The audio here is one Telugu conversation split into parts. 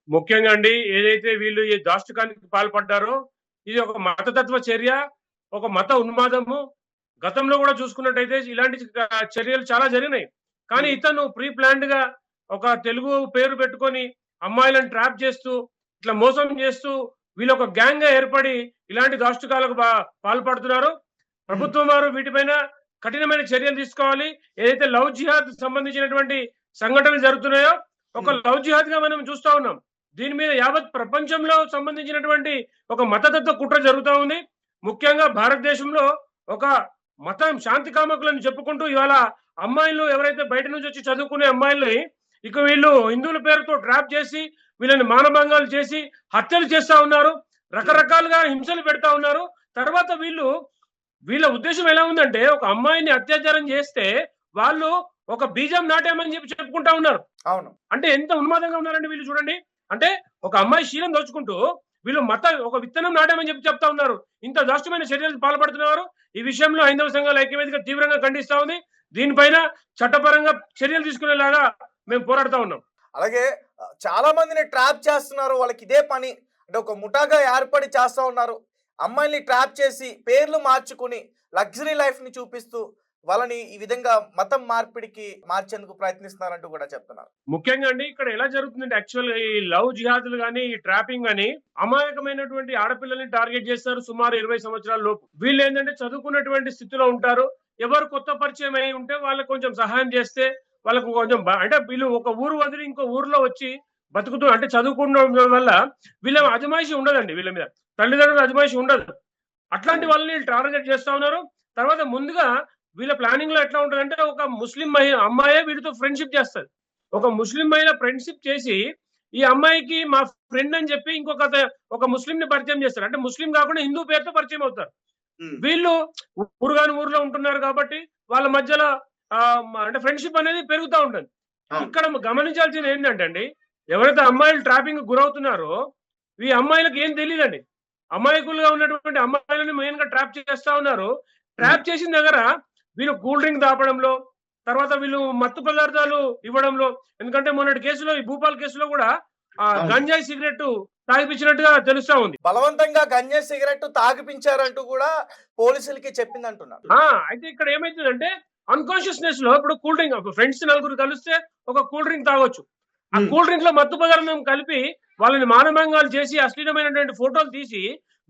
ముఖ్యంగా అండి ఏదైతే వీళ్ళు ఈ దాష్టికానికి పాల్పడ్డారో ఇది ఒక మతతత్వ చర్య, ఒక మత ఉన్మాదము. గతంలో కూడా చూసుకున్నట్టయితే ఇలాంటి చర్యలు చాలా జరిగినాయి. కానీ హ్మ్. ఇతను ప్రీ ప్లాన్డ్‌గా ఒక తెలుగు పేరు పెట్టుకొని అమ్మాయిలను ట్రాప్ చేస్తూ, ఇట్లా మోసం చేస్తూ వీళ్ళొక గ్యాంగ్‌గా ఏర్పడి ఇలాంటి దాష్టికాలకు పాల్పడుతున్నారు. హ్మ్. ప్రభుత్వం వారు వీటిపైన కఠినమైన చర్యలు తీసుకోవాలి. ఏదైతే లవ్ జిహాద్ సంబంధించినటువంటి సంఘటనలు జరుగుతున్నాయో, ఒక హ్మ్. లవ్ జిహాద్‌గా మనం చూస్తా ఉన్నాం. దీని మీద యావత్ ప్రపంచంలో సంబంధించినటువంటి ఒక మతతత్వ కుట్ర జరుగుతా ఉంది. ముఖ్యంగా భారతదేశంలో ఒక మతం శాంతి కాముకులని చెప్పుకుంటూ ఇవాళ అమ్మాయిలు ఎవరైతే బయట నుంచి వచ్చి చదువుకునే అమ్మాయిల్ని ఇక వీళ్ళు హిందువుల పేరుతో ట్రాప్ చేసి వీళ్ళని మానభంగాలు చేసి హత్యలు చేస్తా ఉన్నారు. హ్మ్. రకరకాలుగా హింసలు పెడతా ఉన్నారు. తర్వాత వీళ్ళ ఉద్దేశం ఎలా ఉందంటే ఒక అమ్మాయిని అత్యాచారం చేస్తే వాళ్ళు ఒక బీజం నాటామని చెప్పి చెప్పుకుంటా ఉన్నారు. అవును. అంటే ఎంత ఉన్మాదంగా ఉన్నారండి వీళ్ళు చూడండి. అంటే ఒక అమ్మాయి శీలం దోచుకుంటూ వీళ్ళు ఒక విత్తనం నాటామని చెప్పి చెప్తా ఉన్నారు. ఇంత దాష్ట్యమైన చర్యలకు పాల్పడుతున్నారు. ఈ విషయంలో హైందవ సంఘాల ఐక్యవేదిక తీవ్రంగా ఖండిస్తా ఉంది. దీనిపైన చట్టపరంగా చర్యలు తీసుకునేలాగా మేము పోరాడుతా ఉన్నాం. అలాగే చాలా మందిని ట్రాప్ చేస్తున్నారు. వాళ్ళకి ఇదే పని. అంటే ఒక ముఠాగా ఏర్పడి చేస్తా ఉన్నారు. అమ్మాయిల్ని ట్రాప్ చేసి పేర్లు మార్చుకొని లగ్జరీ లైఫ్‌ని చూపిస్తూ వాళ్ళని ఈ విధంగా మతం మార్పిడికి మార్చేందుకు ప్రయత్నిస్తున్నారంటూ కూడా చెప్తున్నారు. ముఖ్యంగా అండి ఇక్కడ ఎలా జరుగుతుందంటే యాక్చువల్‌గా ఈ లవ్ జిహాదులు గాని, ఈ ట్రాపింగ్ గాని అమాయకమైనటువంటి ఆడపిల్లల్ని టార్గెట్ చేస్తారు సుమారు 20 సంవత్సరాల లోపు. వీళ్ళేంటంటే చదువుకున్నటువంటి స్థితిలో ఉంటారు. ఎవరు కొత్త పరిచయం అయ్యి ఉంటే వాళ్ళకి కొంచెం సహాయం చేస్తే వాళ్ళకు కొంచెం అంటే వీళ్ళు ఒక ఊరు వదిలి ఇంకో ఊర్లో వచ్చి బతుకుతూ అంటే చదువుకోవడం వల్ల వీళ్ళ అజమాయిషీ ఉండదండి వీళ్ళ మీద. తల్లిదండ్రుల అజమాయిషీ ఉండదు. అట్లాంటి హ్మ్. వాళ్ళని టార్గెట్ చేస్తా ఉన్నారు. తర్వాత ముందుగా వీళ్ళ ప్లానింగ్‌లో ఎట్లా ఉంటదంటే ఒక ముస్లిం అమ్మాయే వీడితో ఫ్రెండ్‌షిప్ చేస్తది. ఒక ముస్లిం మహిళ ఫ్రెండ్‌షిప్ చేసి, ఈ అమ్మాయికి మా ఫ్రెండ్ అని చెప్పి ఒక ముస్లింని పరిచయం చేస్తారు. అంటే ముస్లిం కాకుండా హిందూ పేరుతో పరిచయం అవుతారు. హ్మ్. వీళ్ళు ఊరు గాని ఊర్లో ఉంటున్నారు కాబట్టి వాళ్ళ మధ్యలో అంటే ఫ్రెండ్‌షిప్ అనేది పెరుగుతా ఉంటది. అవును. ఇక్కడ గమనించాల్సింది ఏంటంటే అండి, ఎవరైతే అమ్మాయిలు ట్రాపింగ్‌కి గురవుతున్నారో, ఈ అమ్మాయిలకి ఏం తెలీదండి. అమాయకులుగా ఉన్నటువంటి అమ్మాయిలని మెయిన్‌గా ట్రాప్ చేస్తా ఉన్నారు. హ్మ్. ట్రాప్ చేసిన దగ్గర వీళ్ళు కూల్ డ్రింక్ తాపడంలో, తర్వాత వీళ్ళు మత్తు పదార్థాలు ఇవ్వడంలో ఎందుకంటే మొన్నటి కేసులో ఈ భూపాల్ కేసులో కూడా అవును. గంజాయి సిగరెట్ తాగిపించినట్టుగా తెలుస్తా ఉంది. బలవంతంగా గంజాయి సిగరెట్ తాగిపించారంటూ కూడా పోలీసులకి చెప్పిందంటున్నారు. ఆ! అయితే ఇక్కడ ఏమైతదంటే అన్‌కాన్షియస్‌నెస్‌లో ఇప్పుడు కూల్ డ్రింక్ ఫ్రెండ్స్ నలుగురు కలిస్తే ఒక కూల్ డ్రింక్ తాగొచ్చు. ఆ హ్మ్. కూల్ డ్రింక్‌లో మత్తు పదార్థం కలిపి వాళ్ళని మానభంగాలు చేసి అశ్లీలమైనటువంటి ఫోటోలు తీసి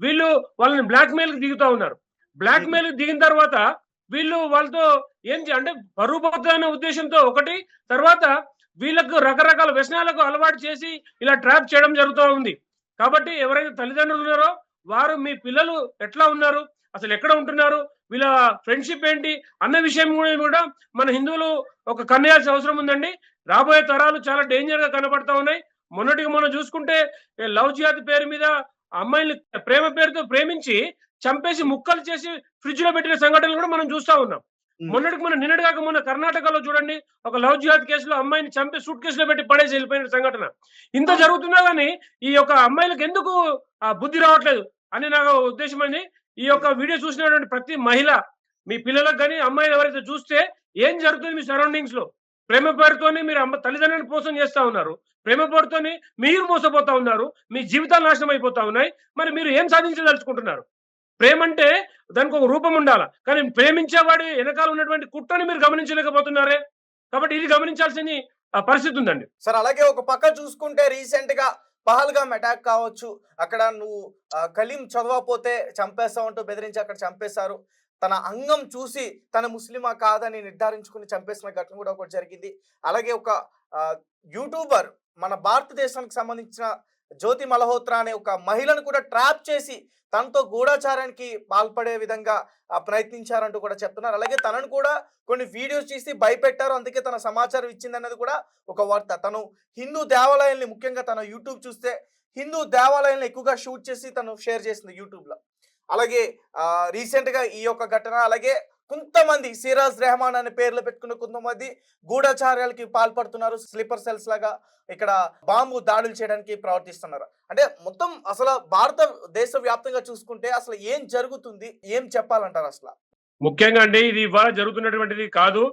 వీళ్ళు వాళ్ళని బ్లాక్‌మెయిల్‌కి దిగుతా ఉన్నారు. హ్మ్. బ్లాక్‌మెయిల్‌కి దిగిన తర్వాత వీళ్ళు వాళ్ళతో అంటే పరువు పోతదన్న ఉద్దేశ్యంతో ఒకటి, తర్వాత వీళ్ళకు రకరకాల వ్యసనాలకు అలవాటు చేసి ఇలా ట్రాప్ చేయడం జరుగుతా ఉంది. కాబట్టి ఎవరైతే తల్లిదండ్రులు ఉన్నారో వారు మీ పిల్లలు ఎట్లా ఉన్నారు? అసలు ఎక్కడ ఉంటున్నారు? వీళ్ళ ఫ్రెండ్‌షిప్ ఏంటి? అన్న విషయం కూడా మన హిందువులు ఒక కన్నేయాల్సిన అవసరం ఉందండి. రాబోయే తరాలు చాలా డేంజర్‌గా కనపడతా ఉన్నాయి. మొన్నటికి మొన్న చూసుకుంటే లవ్ జిహాద్ పేరు మీద అమ్మాయిల్ని ప్రేమ పేరుతో ప్రేమించి చంపేసి ముక్కలు చేసి ఫ్రిడ్జ్‌లో పెట్టిన సంఘటనలు కూడా మనం చూస్తా ఉన్నాం. హ్మ్. మొన్నటికి మొన్న నిన్నటి కాక మొన్న కర్ణాటకలో చూడండి ఒక లవ్ జిహాద్ కేసులో అమ్మాయిని చంపి సూట్ కేస్‌లో పెట్టి పడేసి వెళ్ళిపోయిన సంఘటన. ఇంత అవును. జరుగుతున్నా గాని ఈ యొక్క అమ్మాయిలకి ఎందుకు బుద్ధి రావట్లేదు అని నా ఉద్దేశమండి. ఈ హ్మ్. యొక్క వీడియో చూసినటువంటి ప్రతి మహిళ మీ పిల్లలకు గాని, అమ్మాయిలు ఎవరైతే చూస్తే ఏం జరుగుతుంది మీ సరౌండింగ్స్‌లో? ప్రేమ పేరుతోని మీరు తల్లిదండ్రులను మోసం చేస్తా ఉన్నారు. ప్రేమ పేరుతోని మీరు మోసపోతా ఉన్నారు. మీ జీవితాలు నాశనం అయిపోతా ఉన్నాయి. మరి మీరు ఏం సాధించదలుచుకుంటున్నారు? ప్రేమంటే దానికొక రూపం ఉండాల. కానీ ప్రేమించేవాడి ఎనకాల ఉన్నటువంటి కుట్రని మీరు గమనించలేకపోతున్నారే! కాబట్టి ఇది గమనించాల్సిన పరిస్థితి ఉందండి. సార్ అలాగే ఒక పక్క చూసుకుంటే రీసెంట్‌గా పహల్గామ్ అటాక్ కావచ్చు. అక్కడ నువ్వు కలీం చదవకపోతే చంపేస్తామంటూ బెదిరించి అక్కడ చంపేశారు. తన అంగం చూసి తను ముస్లిమా కాదని నిర్ధారించుకొని చంపేసిన ఘటన కూడా ఒకటి జరిగింది. అలాగే ఒక ఆహ్, యూట్యూబర్ మన భారతదేశానికి సంబంధించిన జ్యోతి మల్హోత్రా అనే ఒక మహిళను కూడా ట్రాప్ చేసి తనతో గూఢచారానికి పాల్పడే విధంగా ప్రయత్నించారంటూ కూడా చెప్తున్నారు. అలాగే తనను కూడా కొన్ని వీడియోస్ చేసి భయపెట్టారు. అందుకే తన సమాచారం ఇచ్చిందన్నది కూడా ఒక వార్త. తను హిందూ దేవాలయాల్ని ముఖ్యంగా తన యూట్యూబ్ చూస్తే హిందూ దేవాలయాలను ఎక్కువగా షూట్ చేసి తను షేర్ చేసింది యూట్యూబ్‌లో. అలాగే రీసెంట్‌గా ఈ యొక్క ఘటన అలాగే కొంతమంది సిరాజ్ రెహమాన్ అనే పేర్లు పెట్టుకున్న కొంతమంది గూఢచార్యాలకి పాల్పడుతున్నారు. స్లీపర్ సెల్స్ లాగా ఇక్కడ బాంబు దాడులు చేయడానికి ప్రవర్తిస్తున్నారు. అంటే మొత్తం అసలు భారతదేశ వ్యాప్తంగా చూసుకుంటే అసలు ఏం జరుగుతుంది? ఏం చెప్పాలంటారు అసల? ముఖ్యంగా అండి ఇది ఇవాళ జరుగుతున్నటువంటిది కాదు.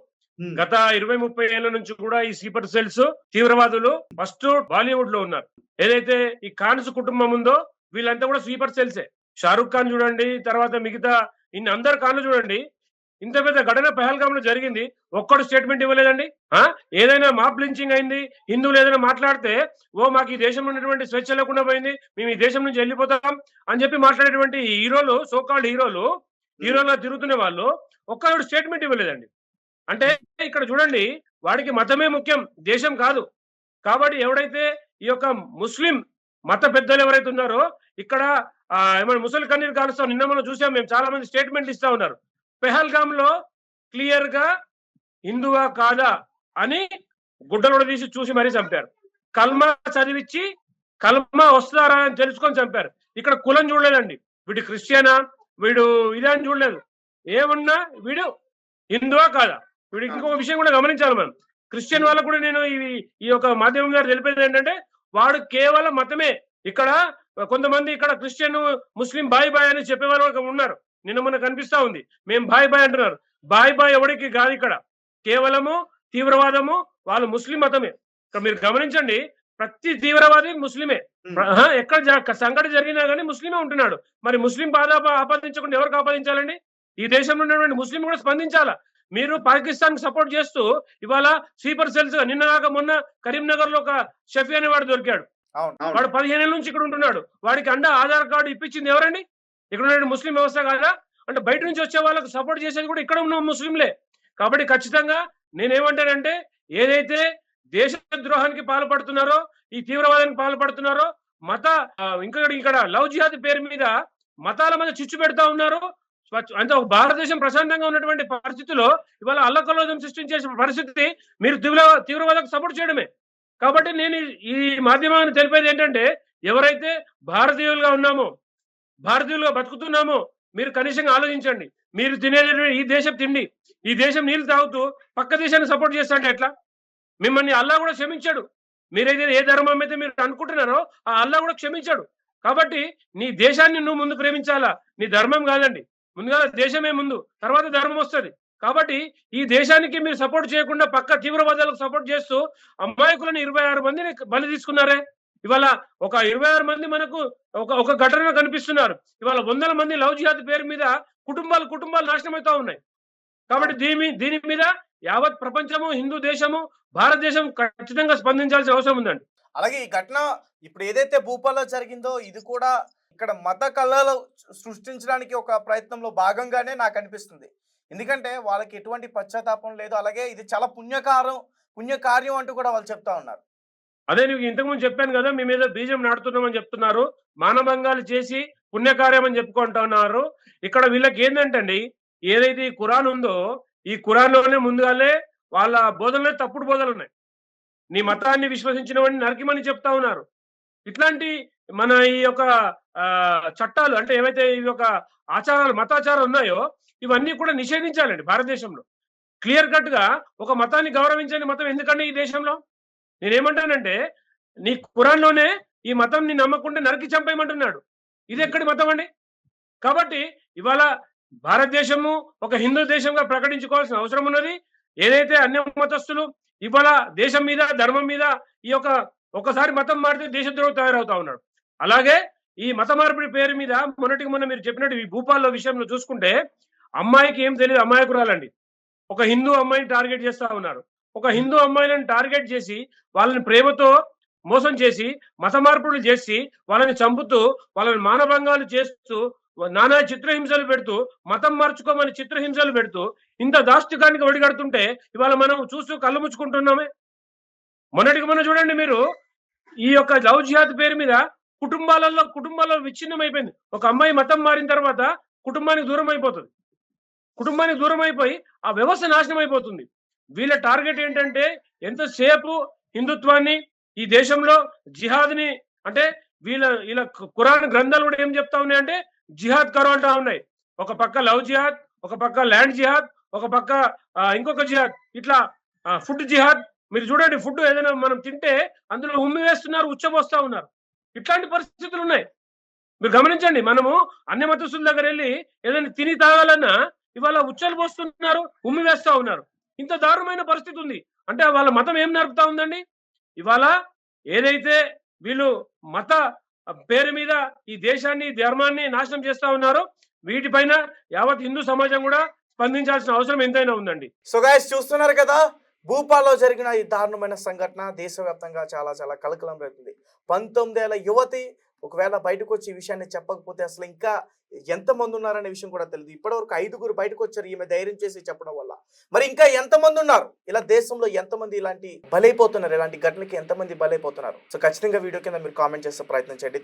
గత 20-30 ఏళ్ల నుంచి కూడా ఈ స్లీపర్ సెల్స్ తీవ్రవాదులు ఫస్ట్ బాలీవుడ్ లో ఉన్నారు. ఏదైతే ఈ ఖాన్స్ కుటుంబం ఉందో వీళ్ళంతా కూడా స్లీపర్ సెల్సే. షారుఖ్ ఖాన్ చూడండి, తర్వాత మిగతా ఇన్ని అందరు ఖాన్లు చూడండి. ఇంత పెద్ద ఘటన పహల్గామ్ లో జరిగింది, ఒక్కడు స్టేట్మెంట్ ఇవ్వలేదండి. ఏదైనా మాప్ లించింగ్ అయింది, హిందువులు ఏదైనా మాట్లాడితే మాకు ఈ దేశంలో ఉన్నటువంటి స్వేచ్ఛ లేకుండా పోయింది, మేము ఈ దేశం నుంచి వెళ్ళిపోతాం అని చెప్పి మాట్లాడేటువంటి హీరోలు, సోకాల్డ్ హీరోలుగా తిరుగుతున్న వాళ్ళు ఒక్కడు స్టేట్మెంట్ ఇవ్వలేదండి. అంటే ఇక్కడ చూడండి, వాడికి మతమే ముఖ్యం, దేశం కాదు. కాబట్టి ఎవడైతే ఈ యొక్క ముస్లిం మత పెద్దలు ఎవరైతే ఉన్నారో ఇక్కడ ఏమైనా ముసలి కన్నీరు కాలుస్తాం, నిన్న మనం చూసాం, మేము చాలా మంది స్టేట్మెంట్ ఇస్తా ఉన్నారు. పెహల్గామ్ లో క్లియర్ గా హిందువా కాదా అని గుడ్డలు తీసి చూసి మరీ చంపారు. కల్మా చదివిచ్చి కల్మా వస్తారా అని తెలుసుకొని చంపారు. ఇక్కడ కులం చూడలేదండి, వీడు క్రిస్టియనా వీడు ఇదే అని చూడలేదు. ఏమన్నా వీడు హిందువా కాదా. వీడు ఇంకొక విషయం కూడా గమనించాలి మనం. క్రిస్టియన్ వాళ్ళకు కూడా నేను ఈ యొక్క మాధ్యమం గారు తెలిపేది ఏంటంటే, వాడు కేవలం మతమే. ఇక్కడ కొంతమంది ఇక్కడ క్రిస్టియన్ ముస్లిం బాయ్ బాయ్ అని చెప్పే వాళ్ళు ఉన్నారు, నిన్న మొన్న కనిపిస్తా ఉంది. మేము బాయ్ బాయ్ అంటున్నారు. బాయ్ బాయ్ ఎవరికి కాదు, ఇక్కడ కేవలము తీవ్రవాదము వాళ్ళు ముస్లిం మతమే. ఇక్కడ మీరు గమనించండి, ప్రతి తీవ్రవాది ముస్లిమే. ఎక్కడ సంఘటన జరిగినా కానీ ముస్లిమే ఉంటున్నాడు. మరి ముస్లిం బాధ ఆపాదించకుండా ఎవరికి ఆపాదించాలండి? ఈ దేశంలో ఉన్నటువంటి ముస్లిం కూడా స్పందించాలా. మీరు పాకిస్తాన్ కి సపోర్ట్ చేస్తూ ఇవాళ స్లీపర్ సెల్స్, నిన్న కాక మొన్న కరీంనగర్ లో ఒక షఫీ అనే వాడు దొరికాడు. వాడు 15 ఏళ్ళ నుంచి ఇక్కడ ఉంటున్నాడు. వాడికి ఆధార్ కార్డు ఇప్పించింది ఎవరండి? ఇక్కడ ఉన్న ముస్లిం వ్యవస్థ కాదా? అంటే బయట నుంచి వచ్చే వాళ్ళకు సపోర్ట్ చేసేది కూడా ఇక్కడ ఉన్న ముస్లింలే. కాబట్టి ఖచ్చితంగా నేనేమంటానంటే, ఏదైతే దేశ ద్రోహానికి పాల్పడుతున్నారో, ఈ తీవ్రవాదానికి పాల్పడుతున్నారో, ఇక్కడ లవ్ జిహాద్ పేరు మీద మతాల మధ్య చిచ్చు పెడతా ఉన్నారు. అంటే ఒక భారతదేశం ప్రశాంతంగా ఉన్నటువంటి పరిస్థితిలో ఇవాళ అల్లకల్లోలం సృష్టించే పరిస్థితి మీరు తీవ్రవాదానికి సపోర్ట్ చేయడమే. కాబట్టి నేను ఈ మాధ్యమాన్ని తెలిపేది ఏంటంటే, ఎవరైతే భారతీయులుగా ఉన్నామో, భారతీయులుగా బతుకుతున్నామో, మీరు కనీసంగా ఆలోచించండి. మీరు తినేది ఈ దేశం తిండి, ఈ దేశం నీళ్లు తాగుతూ పక్క దేశాన్ని సపోర్ట్ చేస్తాంటే ఎట్లా? మిమ్మల్ని అల్లా కూడా క్షమించాడు. మీరైతే ఏ ధర్మం అయితే మీరు అనుకుంటున్నారో ఆ అల్లా కూడా క్షమించాడు. కాబట్టి నీ దేశాన్ని నువ్వు ముందు ప్రేమించాలా, నీ ధర్మం కాదండి. ముందుగా దేశమే ముందు, తర్వాత ధర్మం వస్తుంది. కాబట్టి ఈ దేశానికి మీరు సపోర్ట్ చేయకుండా పక్క తీవ్రవాదాలకు సపోర్ట్ చేస్తూ అమాయకులను 26 మందిని బలి తీసుకున్నారే. ఇవాళ ఒక 26 మంది మనకు ఒక ఘటన కనిపిస్తున్నారు. ఇవాళ 100 మంది లవ్ జిహాద్ పేరు మీద కుటుంబాలు నాశనం అవుతా ఉన్నాయి. కాబట్టి దీని మీద యావత్ ప్రపంచము, హిందూ దేశము, భారతదేశం ఖచ్చితంగా స్పందించాల్సిన అవసరం ఉందండి. అలాగే ఈ ఘటన ఇప్పుడు ఏదైతే భూపాల్లో జరిగిందో ఇది కూడా ఇక్కడ మత కళలు సృష్టించడానికి ఒక ప్రయత్నంలో భాగంగానే నాకు అనిపిస్తుంది. ఎందుకంటే వాళ్ళకి ఎటువంటి పశ్చాత్తాపం లేదు. అలాగే ఇది చాలా పుణ్యకార్యం అంటూ కూడా వాళ్ళు చెప్తా ఉన్నారు. అదే నీకు ఇంతకుముందు చెప్పాను కదా, మీ మీద బీజం నాటుతున్నామని చెప్తున్నారు, మానభంగాలు చేసి పుణ్యకార్యం అని చెప్పుకుంటున్నారు. ఇక్కడ వీళ్ళకి ఏంటంటే, ఏదైతే ఈ ఖురాన్ ఉందో ఈ ఖురాన్ లోనే ముందుగానే వాళ్ళ బోధనలో తప్పుడు బోధనలు ఉన్నాయి. నీ మతాన్ని విశ్వసించిన వాడిని నరకిమని చెప్తా ఉన్నారు. ఇట్లాంటి మన ఈ యొక్క చట్టాలు అంటే ఏవైతే ఈ యొక్క ఆచారాలు, మతాచారాలు ఉన్నాయో ఇవన్నీ కూడా నిషేధించాలండి భారతదేశంలో. క్లియర్ కట్ గా ఒక మతాన్ని గౌరవించని మతం ఎందుకంటే ఈ దేశంలో? నేనేమంటానంటే, నీ ఖురాన్ లోనే ఈ మతం ని నమ్మకుంటే నరికి చంపేయమంటున్నాడు. ఇది ఎక్కడి మతం అండి? కాబట్టి ఇవాళ భారతదేశము ఒక హిందూ దేశంగా ప్రకటించుకోవాల్సిన అవసరం ఉన్నది. ఏదైతే అన్య మతస్థులు ఇవాళ దేశం మీద, ధర్మం మీద ఈ యొక్క ఒకసారి మతం మారితే దేశద్రోహి తయారవుతా ఉన్నాడు. అలాగే ఈ మత మార్పిడి పేరు మీద మొన్నటికి మొన్న మీరు చెప్పినట్టు ఈ భూపాల్లో విషయంలో చూసుకుంటే, అమ్మాయికి ఏం తెలియదు, అమ్మాయికురాలండి. ఒక హిందూ అమ్మాయిని టార్గెట్ చేస్తా ఉన్నారు. ఒక హిందూ అమ్మాయిలను టార్గెట్ చేసి వాళ్ళని ప్రేమతో మోసం చేసి మత మార్పులు చేసి వాళ్ళని చంపుతూ వాళ్ళని మానభంగాలు చేస్తూ నానా చిత్రహింసలు పెడుతూ మతం మార్చుకోమని చిత్రహింసలు పెడుతూ ఇంత దాష్టికానికి ఒడిగడుతుంటే ఇవాళ మనం చూస్తూ కళ్ళు ముచ్చుకుంటున్నామే. మొన్నటికి మొన్న చూడండి మీరు, ఈ యొక్క లవ్ జిహాద్ పేరు మీద కుటుంబాలలో విచ్ఛిన్నం అయిపోయింది. ఒక అమ్మాయి మతం మారిన తర్వాత కుటుంబానికి దూరం అయిపోతుంది. కుటుంబానికి దూరం అయిపోయి ఆ వ్యవస్థ నాశనం అయిపోతుంది. వీళ్ళ టార్గెట్ ఏంటంటే, ఎంతసేపు హిందుత్వాన్ని ఈ దేశంలో జిహాద్ని అంటే వీళ్ళ ఖురాన్ గ్రంథాలు కూడా ఏం చెప్తా ఉన్నాయంటే జిహాద్ కరో అంటా ఉన్నాయి. ఒక పక్క లవ్ జిహాద్, ఒక పక్క ల్యాండ్ జిహాద్, ఒక పక్క ఇంకొక జిహాద్, ఇట్లా ఫుడ్ జిహాద్. మీరు చూడండి, ఫుడ్ ఏదైనా మనం తింటే అందులో ఉమ్మి వేస్తున్నారు, ఉచ్చబోస్తా ఉన్నారు. ఇట్లాంటి పరిస్థితులు ఉన్నాయి. మీరు గమనించండి, మనము అన్య మతస్థుల దగ్గర వెళ్ళి ఏదైనా తిని తాగాలన్నా ఇవాళ ఉచ్చలు పోస్తున్నారు, ఉమ్మి వేస్తా ఉన్నారు. ఇంత దారుణమైన పరిస్థితి ఉంది. అంటే వాళ్ళ మతం ఏం నడుపుతా ఉందండి? ఇవాళ ఏదైతే వీళ్ళు మత పేరు మీద ఈ దేశాన్ని, ధర్మాన్ని నాశనం చేస్తా ఉన్నారో వీటిపైన యావత్ హిందూ సమాజం కూడా స్పందించాల్సిన అవసరం ఎంతైనా ఉందండి. సో గైస్ చూస్తున్నారు కదా, భూపాల్లో జరిగిన ఈ దారుణమైన సంఘటన దేశవ్యాప్తంగా చాలా చాలా కలకలం రేపుతుంది. 19 ఏళ్ల యువతి ఒకవేళ బయటకు వచ్చి ఈ విషయాన్ని చెప్పకపోతే అసలు ఇంకా ఎంతమంది ఉన్నారనే విషయం కూడా తెలియదు. ఇప్పటివరకు 5గురు బయటకు వచ్చారు ఈమె ధైర్యం చేసి చెప్పడం వల్ల. మరి ఇంకా ఎంతమంది ఉన్నారు? ఇలా దేశంలో ఎంతమంది ఇలాంటి బలైపోతున్నారు? ఇలాంటి ఘటనకి ఎంతమంది బలైపోతున్నారు? సో ఖచ్చితంగా వీడియో కింద మీరు కామెంట్ చేసే ప్రయత్నం చేయండి.